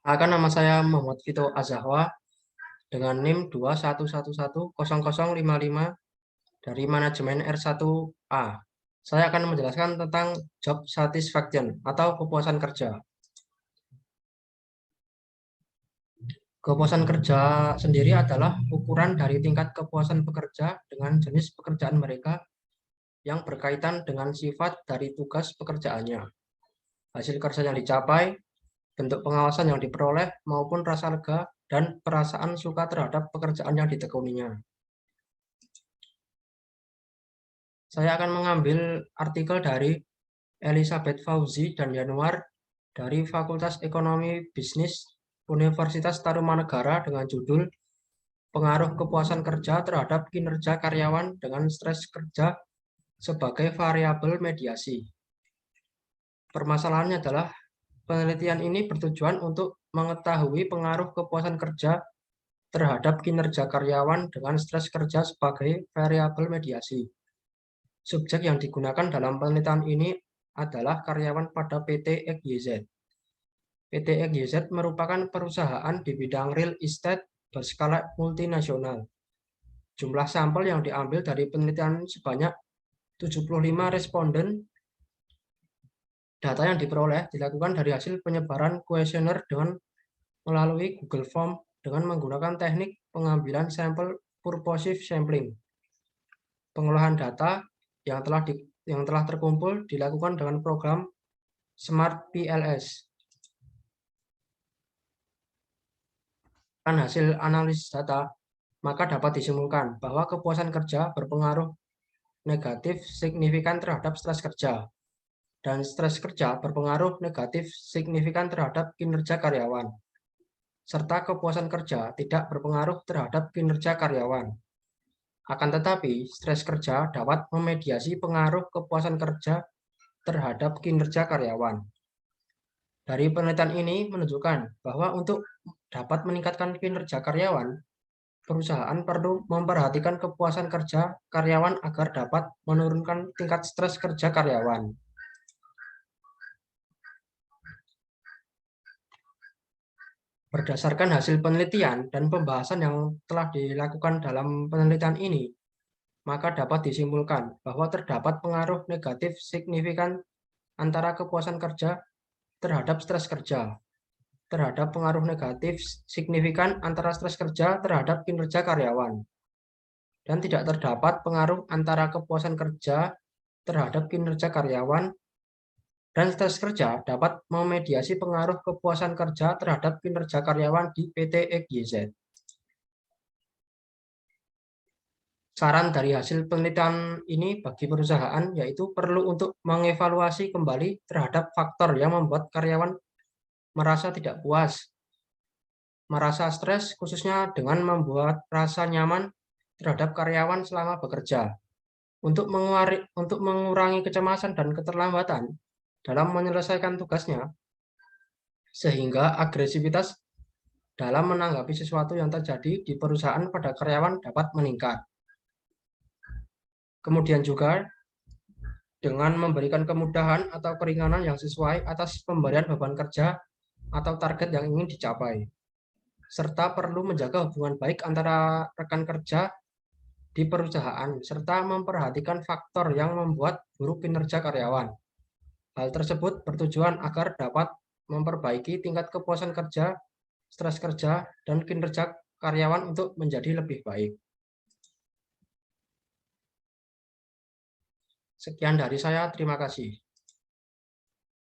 Nama saya Muhammad Vito Azahwa dengan NIM 21110055 dari manajemen R1A. Saya akan menjelaskan tentang job satisfaction atau kepuasan kerja. Kepuasan kerja sendiri adalah ukuran dari tingkat kepuasan pekerja dengan jenis pekerjaan mereka yang berkaitan dengan sifat dari tugas pekerjaannya, hasil kerja yang dicapai, bentuk pengawasan yang diperoleh, maupun rasa lega dan perasaan suka terhadap pekerjaan yang ditekuninya. Saya akan mengambil artikel dari Elizabeth Fauzi dan Yanuar dari Fakultas Ekonomi Bisnis Universitas Tarumanegara dengan judul Pengaruh Kepuasan Kerja terhadap Kinerja Karyawan dengan Stres Kerja sebagai Variabel Mediasi. Permasalahannya adalah penelitian ini bertujuan untuk mengetahui pengaruh kepuasan kerja terhadap kinerja karyawan dengan stres kerja sebagai variabel mediasi. Subjek yang digunakan dalam penelitian ini adalah karyawan pada PT XYZ. PT XYZ merupakan perusahaan di bidang real estate berskala multinasional. Jumlah sampel yang diambil dari penelitian sebanyak 75 responden. Data yang diperoleh dilakukan dari hasil penyebaran kuesioner dengan melalui Google Form dengan menggunakan teknik pengambilan sampel purposive sampling. Pengolahan data yang telah terkumpul dilakukan dengan program Smart PLS. Dengan hasil analisis data, maka dapat disimpulkan bahwa kepuasan kerja berpengaruh negatif signifikan terhadap stres kerja, dan stres kerja berpengaruh negatif signifikan terhadap kinerja karyawan, serta kepuasan kerja tidak berpengaruh terhadap kinerja karyawan. Akan tetapi, stres kerja dapat memediasi pengaruh kepuasan kerja terhadap kinerja karyawan. Dari penelitian ini menunjukkan bahwa untuk dapat meningkatkan kinerja karyawan, perusahaan perlu memperhatikan kepuasan kerja karyawan agar dapat menurunkan tingkat stres kerja karyawan. Berdasarkan hasil penelitian dan pembahasan yang telah dilakukan dalam penelitian ini, maka dapat disimpulkan bahwa terdapat pengaruh negatif signifikan antara kepuasan kerja terhadap stres kerja, terhadap pengaruh negatif signifikan antara stres kerja terhadap kinerja karyawan, dan tidak terdapat pengaruh antara kepuasan kerja terhadap kinerja karyawan dan stres kerja dapat memediasi pengaruh kepuasan kerja terhadap kinerja karyawan di PT XYZ. Saran dari hasil penelitian ini bagi perusahaan yaitu perlu untuk mengevaluasi kembali terhadap faktor yang membuat karyawan merasa tidak puas, merasa stres, khususnya dengan membuat rasa nyaman terhadap karyawan selama bekerja, untuk mengurangi kecemasan dan keterlambatan dalam menyelesaikan tugasnya, sehingga agresivitas dalam menanggapi sesuatu yang terjadi di perusahaan pada karyawan dapat meningkat. Kemudian juga dengan memberikan kemudahan atau keringanan yang sesuai atas pemberian beban kerja atau target yang ingin dicapai, serta perlu menjaga hubungan baik antara rekan kerja di perusahaan, serta memperhatikan faktor yang membuat buruk kinerja karyawan. Hal tersebut bertujuan agar dapat memperbaiki tingkat kepuasan kerja, stres kerja, dan kinerja karyawan untuk menjadi lebih baik. Sekian dari saya, terima kasih.